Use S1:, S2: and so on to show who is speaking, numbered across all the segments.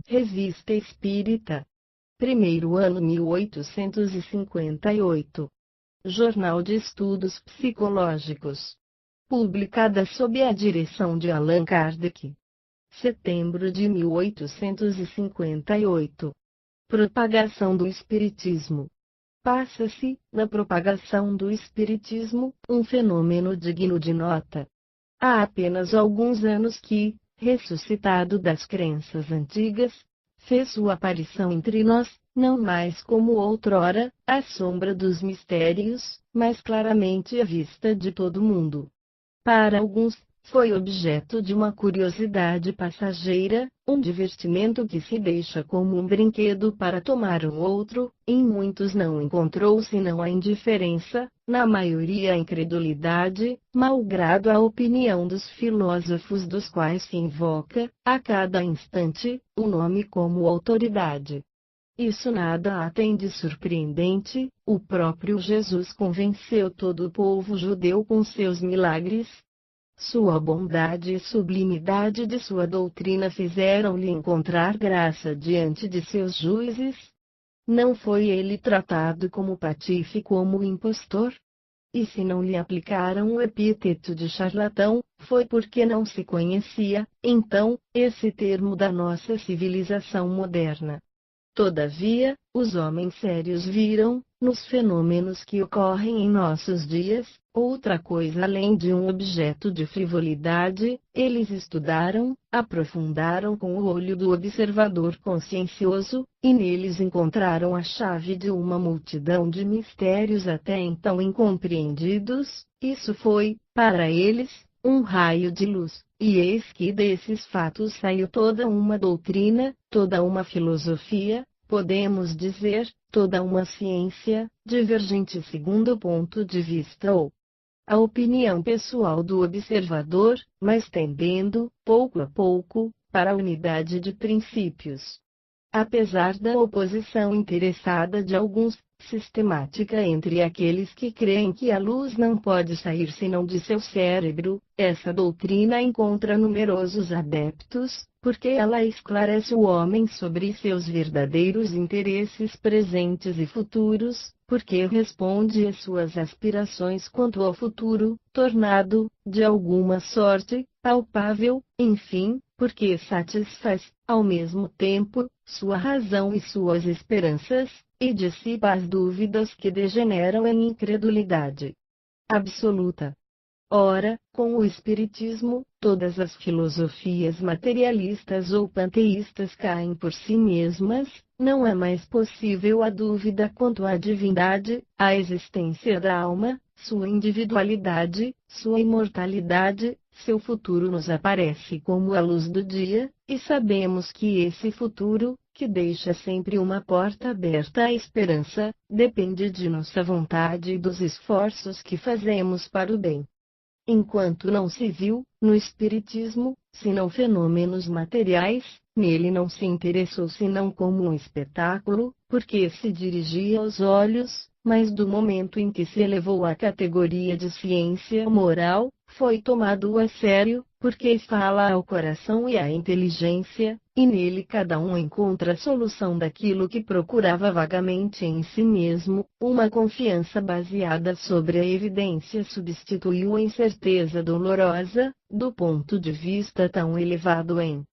S1: Revista Espírita. Primeiro ano 1858. Jornal de Estudos Psicológicos. Publicada sob a direção de Allan Kardec. Setembro de 1858. Propagação do Espiritismo. Passa-se, na propagação do Espiritismo, um fenômeno digno de nota. Há apenas alguns anos que, ressuscitado das crenças antigas, fez sua aparição entre nós, não mais como outrora, à sombra dos mistérios, mas claramente à vista de todo mundo. Para alguns, foi objeto de uma curiosidade passageira, um divertimento que se deixa como um brinquedo para tomar um outro, em muitos não encontrou senão a indiferença, na maioria a incredulidade, malgrado a opinião dos filósofos dos quais se invoca, a cada instante, o nome como autoridade. Isso nada há tem de surpreendente, o próprio Jesus convenceu todo o povo judeu com seus milagres. Sua bondade e sublimidade de sua doutrina fizeram-lhe encontrar graça diante de seus juízes. Não foi ele tratado como patife, como impostor? E se não lhe aplicaram o epíteto de charlatão, foi porque não se conhecia, então, esse termo da nossa civilização moderna. Todavia, os homens sérios viram, nos fenômenos que ocorrem em nossos dias, outra coisa além de um objeto de frivolidade. Eles estudaram, aprofundaram com o olho do observador consciencioso, e neles encontraram a chave de uma multidão de mistérios até então incompreendidos. Isso foi, para eles, um raio de luz, e eis que desses fatos saiu toda uma doutrina, toda uma filosofia, podemos dizer, toda uma ciência, divergente segundo o ponto de vista ou a opinião pessoal do observador, mas tendendo, pouco a pouco, para a unidade de princípios. Apesar da oposição interessada de alguns, sistemática entre aqueles que creem que a luz não pode sair senão de seu cérebro, essa doutrina encontra numerosos adeptos, porque ela esclarece o homem sobre seus verdadeiros interesses presentes e futuros, porque responde às suas aspirações quanto ao futuro, tornado, de alguma sorte, palpável, enfim, porque satisfaz, ao mesmo tempo, sua razão e suas esperanças, e dissipa as dúvidas que degeneram em incredulidade absoluta. Ora, com o Espiritismo, todas as filosofias materialistas ou panteístas caem por si mesmas, não é mais possível a dúvida quanto à divindade, à existência da alma, sua individualidade, sua imortalidade, seu futuro nos aparece como a luz do dia, e sabemos que esse futuro, que deixa sempre uma porta aberta à esperança, depende de nossa vontade e dos esforços que fazemos para o bem. Enquanto não se viu, no Espiritismo, senão fenômenos materiais, nele não se interessou senão como um espetáculo, porque se dirigia aos olhos, mas do momento em que se elevou à categoria de ciência moral, foi tomado a sério, porque fala ao coração e à inteligência, e nele cada um encontra a solução daquilo que procurava vagamente em si mesmo. Uma confiança baseada sobre a evidência substituiu a incerteza dolorosa, do ponto de vista tão elevado em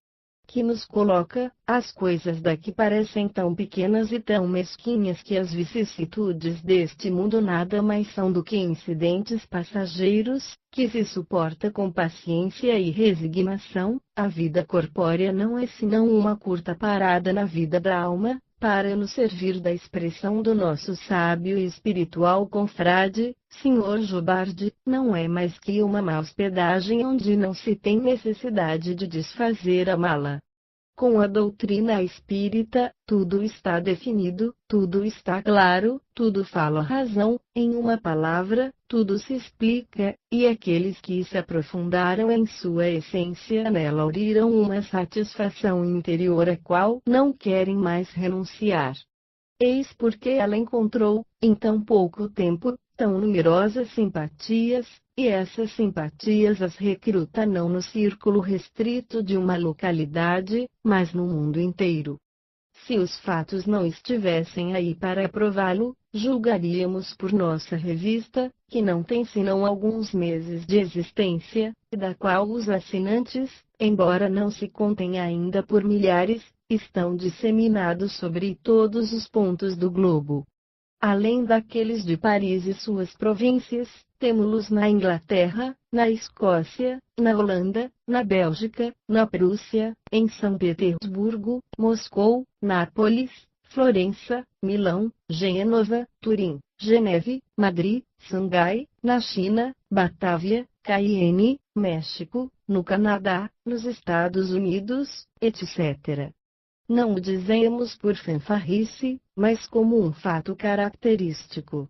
S1: que nos coloca, as coisas daqui parecem tão pequenas e tão mesquinhas que as vicissitudes deste mundo nada mais são do que incidentes passageiros, que se suporta com paciência e resignação. A vida corpórea não é senão uma curta parada na vida da alma, para nos servir da expressão do nosso sábio e espiritual confrade, Sr. Jobarde, não é mais que uma má hospedagem onde não se tem necessidade de desfazer a mala. Com a doutrina espírita, tudo está definido, tudo está claro, tudo fala razão, em uma palavra, tudo se explica, e aqueles que se aprofundaram em sua essência nela auriram uma satisfação interior à qual não querem mais renunciar. Eis porque ela encontrou, em tão pouco tempo, tão numerosas simpatias, e essas simpatias as recruta não no círculo restrito de uma localidade, mas no mundo inteiro. Se os fatos não estivessem aí para prová-lo, julgaríamos por nossa revista, que não tem senão alguns meses de existência, e da qual os assinantes, embora não se contem ainda por milhares, estão disseminados sobre todos os pontos do globo. Além daqueles de Paris e suas províncias, temos-los na Inglaterra, na Escócia, na Holanda, na Bélgica, na Prússia, em São Petersburgo, Moscou, Nápoles, Florença, Milão, Gênova, Turim, Geneve, Madrid, Xangai, na China, Batávia, Cayenne, México, no Canadá, nos Estados Unidos, etc. Não o dizemos por fanfarrice, mas como um fato característico.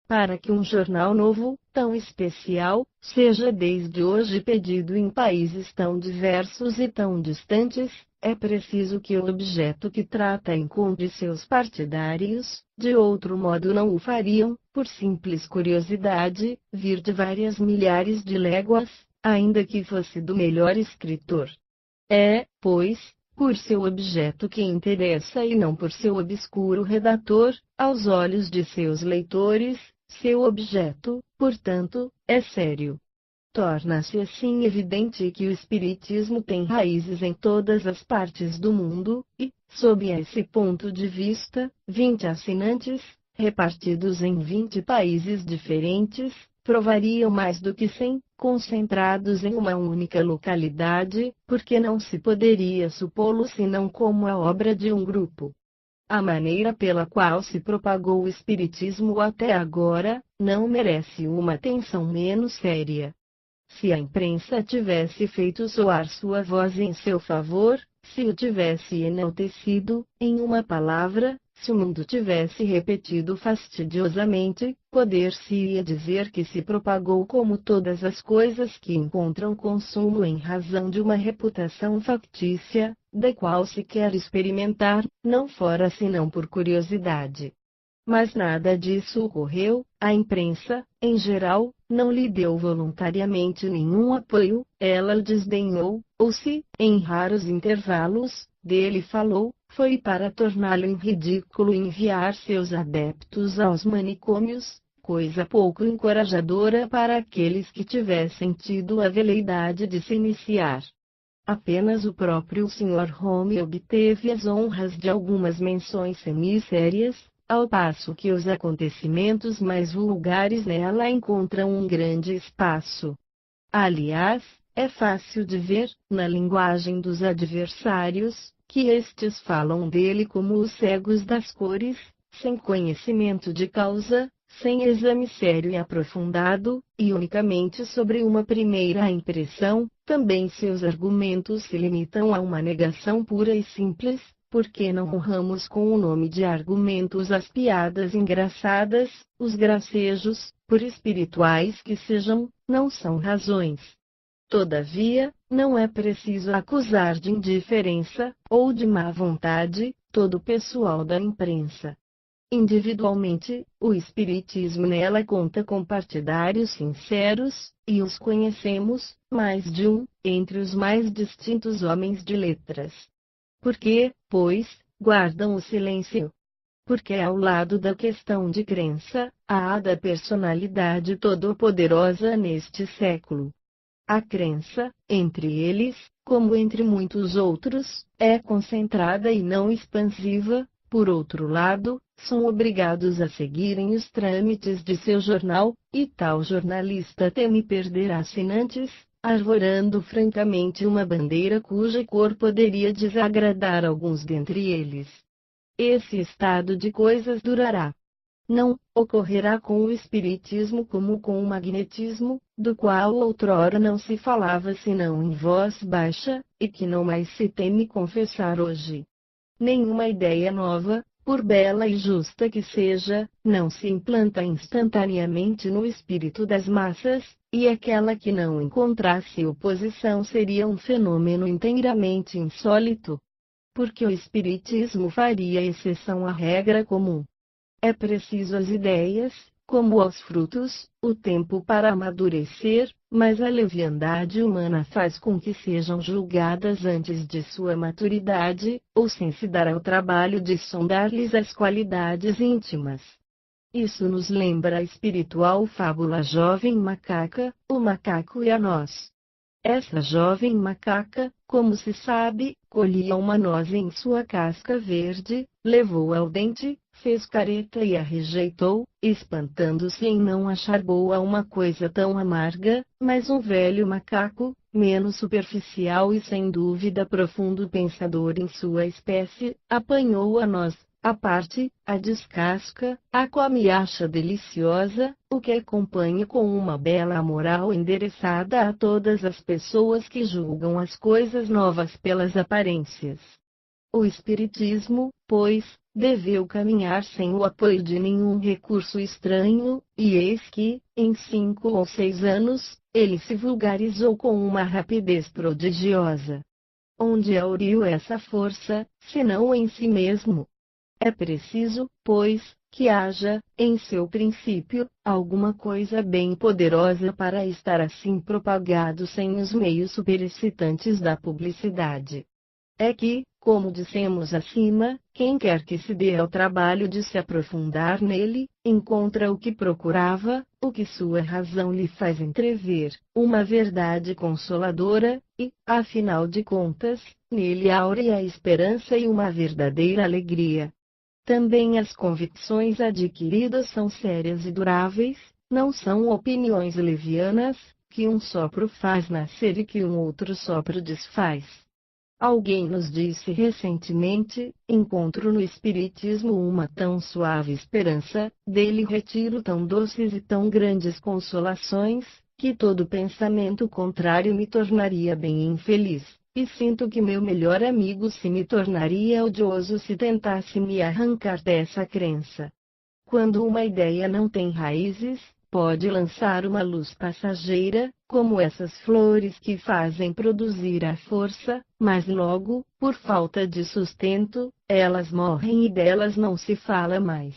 S1: Para que um jornal novo, tão especial, seja desde hoje pedido em países tão diversos e tão distantes, é preciso que o objeto que trata encontre seus partidários, de outro modo não o fariam, por simples curiosidade, vir de várias milhares de léguas, ainda que fosse do melhor escritor. É, pois, por seu objeto que interessa e não por seu obscuro redator, aos olhos de seus leitores, seu objeto, portanto, é sério. Torna-se assim evidente que o espiritismo tem raízes em todas as partes do mundo, e, sob esse ponto de vista, 20 assinantes, repartidos em 20 países diferentes, provariam mais do que 100, concentrados em uma única localidade, porque não se poderia supô-lo senão como a obra de um grupo. A maneira pela qual se propagou o espiritismo até agora, não merece uma atenção menos séria. Se a imprensa tivesse feito soar sua voz em seu favor, se o tivesse enaltecido, em uma palavra, se o mundo tivesse repetido fastidiosamente, poder-se-ia dizer que se propagou como todas as coisas que encontram consumo em razão de uma reputação factícia, da qual se quer experimentar, não fora senão por curiosidade. Mas nada disso ocorreu, a imprensa, em geral, não lhe deu voluntariamente nenhum apoio, ela o desdenhou, ou se, em raros intervalos, dele falou, foi para torná-lo em ridículo e enviar seus adeptos aos manicômios, coisa pouco encorajadora para aqueles que tivessem tido a veleidade de se iniciar. Apenas o próprio Sr. Home obteve as honras de algumas menções semissérias, ao passo que os acontecimentos mais vulgares nela encontram um grande espaço. Aliás, é fácil de ver, na linguagem dos adversários, que estes falam dele como os cegos das cores, sem conhecimento de causa, sem exame sério e aprofundado, e unicamente sobre uma primeira impressão. Também seus argumentos se limitam a uma negação pura e simples, porque não honramos com o nome de argumentos as piadas engraçadas, os gracejos, por espirituais que sejam, não são razões. Todavia, não é preciso acusar de indiferença, ou de má vontade, todo o pessoal da imprensa. Individualmente, o espiritismo nela conta com partidários sinceros, e os conhecemos, mais de um, entre os mais distintos homens de letras. Por que, pois, guardam o silêncio? Porque ao lado da questão de crença, há a da personalidade todo-poderosa neste século. A crença, entre eles, como entre muitos outros, é concentrada e não expansiva. Por outro lado, são obrigados a seguirem os trâmites de seu jornal, e tal jornalista teme perder assinantes, arvorando francamente uma bandeira cuja cor poderia desagradar alguns dentre eles. Esse estado de coisas durará. Não ocorrerá com o espiritismo como com o magnetismo, do qual outrora não se falava senão em voz baixa, e que não mais se teme confessar hoje. Nenhuma ideia nova, por bela e justa que seja, não se implanta instantaneamente no espírito das massas, e aquela que não encontrasse oposição seria um fenômeno inteiramente insólito. Porque o espiritismo faria exceção à regra comum. É preciso as ideias, como aos frutos, o tempo para amadurecer, mas a leviandade humana faz com que sejam julgadas antes de sua maturidade, ou sem se dar ao trabalho de sondar-lhes as qualidades íntimas. Isso nos lembra a espiritual fábula Jovem Macaca, o macaco e a noz. Essa jovem macaca, como se sabe, colhia uma noz em sua casca verde, levou-a ao dente, fez careta e a rejeitou, espantando-se em não achar boa uma coisa tão amarga, mas um velho macaco, menos superficial e sem dúvida profundo pensador em sua espécie, apanhou a noz, a parte, a descasca, a come e acha deliciosa, o que acompanha com uma bela moral endereçada a todas as pessoas que julgam as coisas novas pelas aparências. O Espiritismo, pois, deveu caminhar sem o apoio de nenhum recurso estranho, e eis que, em 5 ou 6 anos, ele se vulgarizou com uma rapidez prodigiosa. Onde auriu essa força, senão em si mesmo? É preciso, pois, que haja, em seu princípio, alguma coisa bem poderosa para estar assim propagado sem os meios superexcitantes da publicidade. É que, como dissemos acima, quem quer que se dê ao trabalho de se aprofundar nele, encontra o que procurava, o que sua razão lhe faz entrever, uma verdade consoladora, e, afinal de contas, nele aure a esperança e uma verdadeira alegria. Também as convicções adquiridas são sérias e duráveis, não são opiniões levianas, que um sopro faz nascer e que um outro sopro desfaz. Alguém nos disse recentemente: encontro no Espiritismo uma tão suave esperança, dele retiro tão doces e tão grandes consolações, que todo pensamento contrário me tornaria bem infeliz. E sinto que meu melhor amigo se me tornaria odioso se tentasse me arrancar dessa crença. Quando uma ideia não tem raízes, pode lançar uma luz passageira, como essas flores que fazem produzir a força, mas logo, por falta de sustento, elas morrem e delas não se fala mais.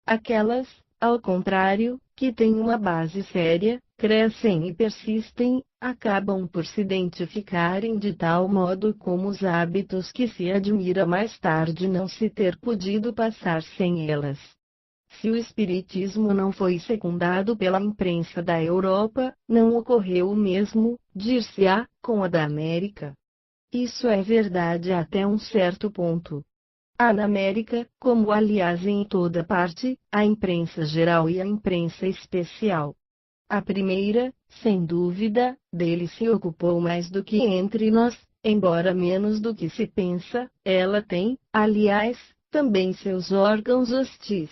S1: Aquelas, ao contrário, que têm uma base séria, crescem e persistem, acabam por se identificarem de tal modo como os hábitos que se admira mais tarde não se ter podido passar sem elas. Se o Espiritismo não foi secundado pela imprensa da Europa, não ocorreu o mesmo, dir-se-á, com a da América. Isso é verdade até um certo ponto. Há na América, como aliás em toda parte, a imprensa geral e a imprensa especial. A primeira, sem dúvida, dele se ocupou mais do que entre nós, embora menos do que se pensa, ela tem, aliás, também seus órgãos hostis.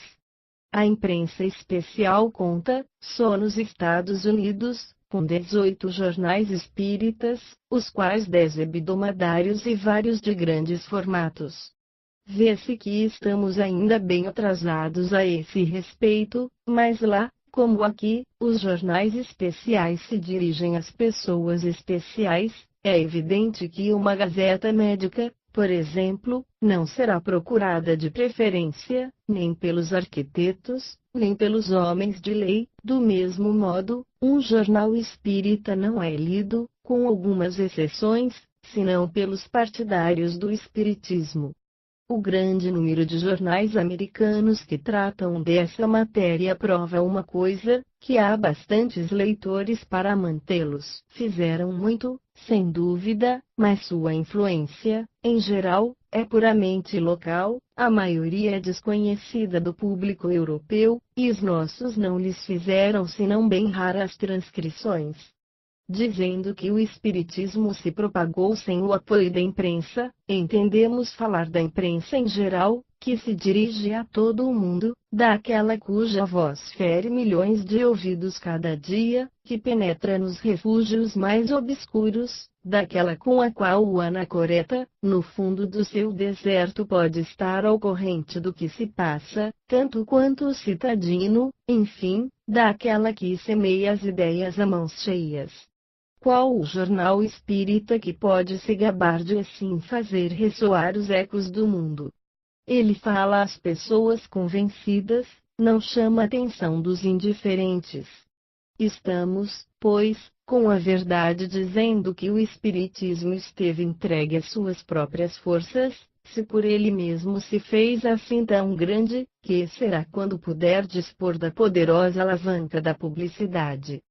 S1: A imprensa especial conta, só nos Estados Unidos, com 18 jornais espíritas, os quais 10 hebdomadários e vários de grandes formatos. Vê-se que estamos ainda bem atrasados a esse respeito, mas lá, como aqui, os jornais especiais se dirigem às pessoas especiais. É evidente que uma gazeta médica, por exemplo, não será procurada de preferência, nem pelos arquitetos, nem pelos homens de lei. Do mesmo modo, um jornal espírita não é lido, com algumas exceções, senão pelos partidários do espiritismo. O grande número de jornais americanos que tratam dessa matéria prova uma coisa, que há bastantes leitores para mantê-los. Fizeram muito, sem dúvida, mas sua influência, em geral, é puramente local, a maioria é desconhecida do público europeu, e os nossos não lhes fizeram senão bem raras transcrições. Dizendo que o Espiritismo se propagou sem o apoio da imprensa, entendemos falar da imprensa em geral, que se dirige a todo o mundo, daquela cuja voz fere milhões de ouvidos cada dia, que penetra nos refúgios mais obscuros, daquela com a qual o anacoreta, no fundo do seu deserto pode estar ao corrente do que se passa, tanto quanto o citadino, enfim, daquela que semeia as ideias a mãos cheias. Qual o jornal espírita que pode se gabar de assim fazer ressoar os ecos do mundo? Ele fala às pessoas convencidas, não chama a atenção dos indiferentes. Estamos, pois, com a verdade dizendo que o Espiritismo esteve entregue às suas próprias forças, se por ele mesmo se fez assim tão grande, que será quando puder dispor da poderosa alavanca da publicidade.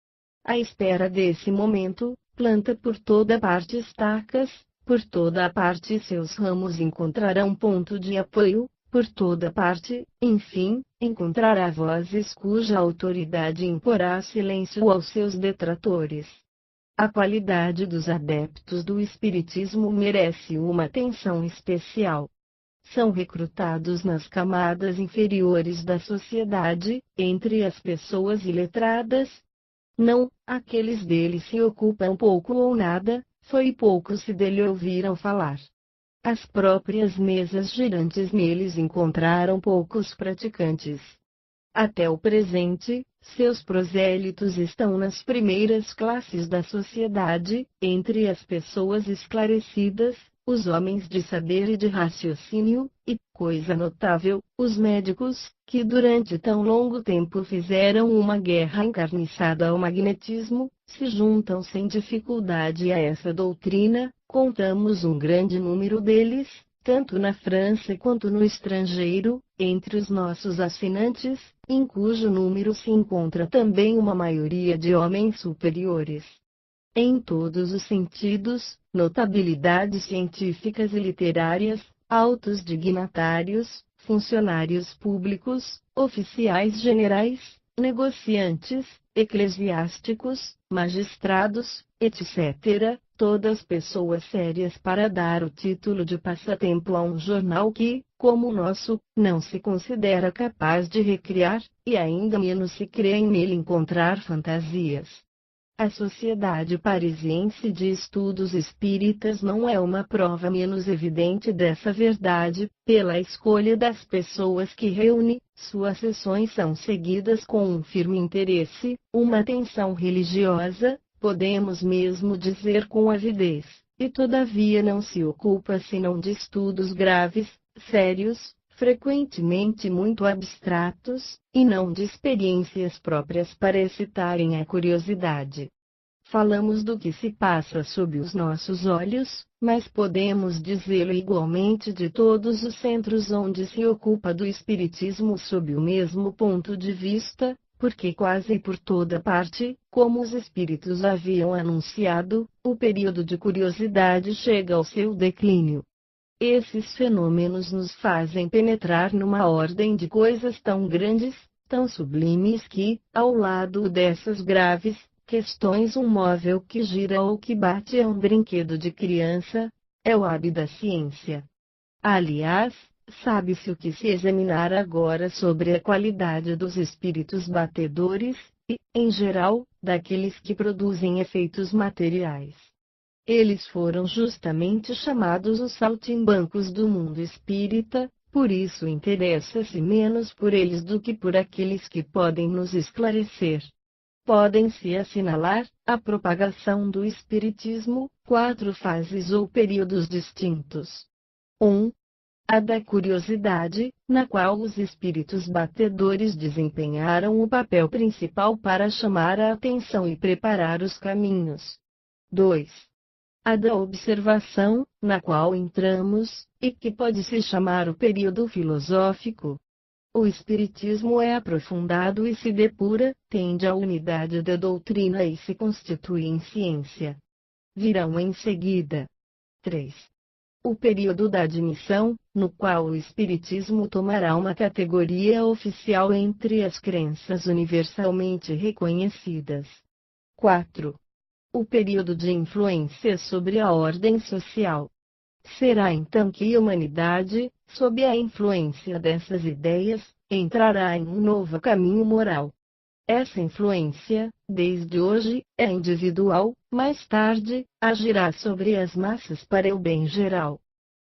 S1: À espera desse momento, planta por toda parte estacas, por toda a parte seus ramos encontrarão ponto de apoio, por toda parte, enfim, encontrará vozes cuja autoridade imporá silêncio aos seus detratores. A qualidade dos adeptos do Espiritismo merece uma atenção especial. São recrutados nas camadas inferiores da sociedade, entre as pessoas iletradas. Não, aqueles deles se ocupam pouco ou nada, foi pouco se dele ouviram falar. As próprias mesas girantes neles encontraram poucos praticantes. Até o presente, seus prosélitos estão nas primeiras classes da sociedade, entre as pessoas esclarecidas, os homens de saber e de raciocínio, e, coisa notável, os médicos, que durante tão longo tempo fizeram uma guerra encarniçada ao magnetismo, se juntam sem dificuldade a essa doutrina. Contamos um grande número deles, tanto na França quanto no estrangeiro, entre os nossos assinantes, em cujo número se encontra também uma maioria de homens superiores. Em todos os sentidos, notabilidades científicas e literárias, altos dignatários, funcionários públicos, oficiais generais, negociantes, eclesiásticos, magistrados, etc., todas pessoas sérias para dar o título de passatempo a um jornal que, como o nosso, não se considera capaz de recriar, e ainda menos se crê nele encontrar fantasias. A Sociedade Parisiense de Estudos Espíritas não é uma prova menos evidente dessa verdade, pela escolha das pessoas que reúne, suas sessões são seguidas com um firme interesse, uma atenção religiosa, podemos mesmo dizer com avidez, e todavia não se ocupa senão de estudos graves, sérios, frequentemente muito abstratos, e não de experiências próprias para excitarem a curiosidade. Falamos do que se passa sob os nossos olhos, mas podemos dizê-lo igualmente de todos os centros onde se ocupa do espiritismo sob o mesmo ponto de vista, porque quase por toda parte, como os espíritos haviam anunciado, o período de curiosidade chega ao seu declínio. Esses fenômenos nos fazem penetrar numa ordem de coisas tão grandes, tão sublimes que, ao lado dessas graves questões, um móvel que gira ou que bate é um brinquedo de criança, é o hábito da ciência. Aliás, sabe-se o que se examinar agora sobre a qualidade dos espíritos batedores, e, em geral, daqueles que produzem efeitos materiais. Eles foram justamente chamados os saltimbancos do mundo espírita, por isso interessa-se menos por eles do que por aqueles que podem nos esclarecer. Podem-se assinalar, a propagação do espiritismo, 4 fases ou períodos distintos. 1. A da curiosidade, na qual os espíritos batedores desempenharam o papel principal para chamar a atenção e preparar os caminhos. 2. A da observação, na qual entramos, e que pode se chamar o período filosófico. O espiritismo é aprofundado e se depura, tende à unidade da doutrina e se constitui em ciência. Virão em seguida. 3. O período da admissão, no qual o espiritismo tomará uma categoria oficial entre as crenças universalmente reconhecidas. 4. O período de influência sobre a ordem social. Será então que a humanidade, sob a influência dessas ideias, entrará em um novo caminho moral. Essa influência, desde hoje, é individual, mais tarde, agirá sobre as massas para o bem geral.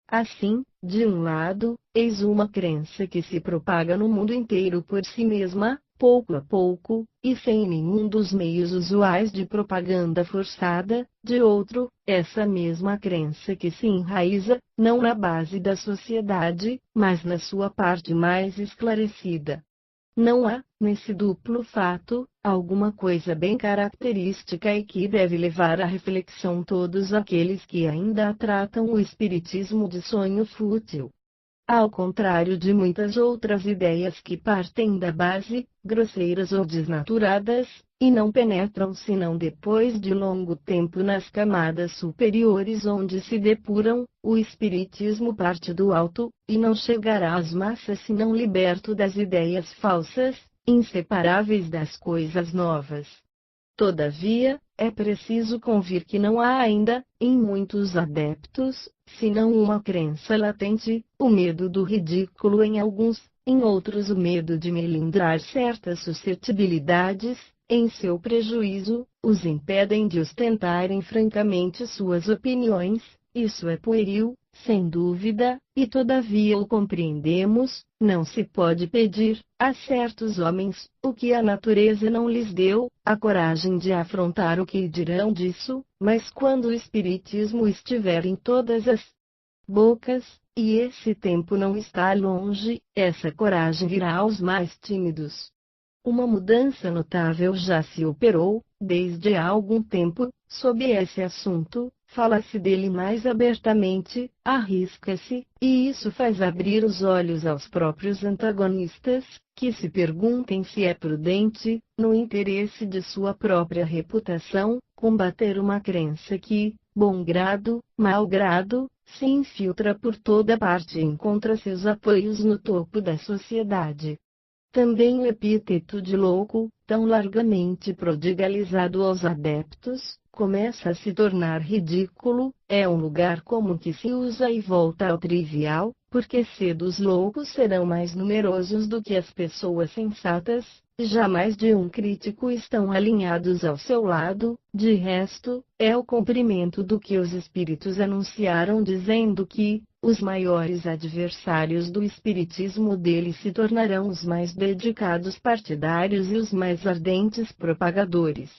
S1: Assim, de um lado, eis uma crença que se propaga no mundo inteiro por si mesma, pouco a pouco, e sem nenhum dos meios usuais de propaganda forçada; de outro, essa mesma crença que se enraiza, não na base da sociedade, mas na sua parte mais esclarecida. Não há, nesse duplo fato, alguma coisa bem característica e que deve levar à reflexão todos aqueles que ainda tratam o espiritismo de sonho fútil. Ao contrário de muitas outras ideias que partem da base, grosseiras ou desnaturadas, e não penetram senão depois de longo tempo nas camadas superiores onde se depuram, o espiritismo parte do alto, e não chegará às massas senão liberto das ideias falsas, inseparáveis das coisas novas. Todavia, é preciso convir que não há ainda, em muitos adeptos, senão uma crença latente, o medo do ridículo em alguns, em outros o medo de melindrar certas suscetibilidades, em seu prejuízo, os impedem de ostentarem francamente suas opiniões. Isso é pueril, sem dúvida, e todavia o compreendemos. Não se pode pedir, a certos homens, o que a natureza não lhes deu, a coragem de afrontar o que dirão disso, mas quando o espiritismo estiver em todas as bocas, e esse tempo não está longe, essa coragem virá aos mais tímidos. Uma mudança notável já se operou, desde há algum tempo, sobre esse assunto. Fala-se dele mais abertamente, arrisca-se, e isso faz abrir os olhos aos próprios antagonistas, que se perguntem se é prudente, no interesse de sua própria reputação, combater uma crença que, bom grado, mau grado, se infiltra por toda parte e encontra seus apoios no topo da sociedade. Também o epíteto de louco, tão largamente prodigalizado aos adeptos, começa a se tornar ridículo. É um lugar comum que se usa e volta ao trivial, porque cedo os loucos serão mais numerosos do que as pessoas sensatas, e já mais de um crítico estão alinhados ao seu lado. De resto, é o cumprimento do que os espíritos anunciaram dizendo que os maiores adversários do espiritismo dele se tornarão os mais dedicados partidários e os mais ardentes propagadores.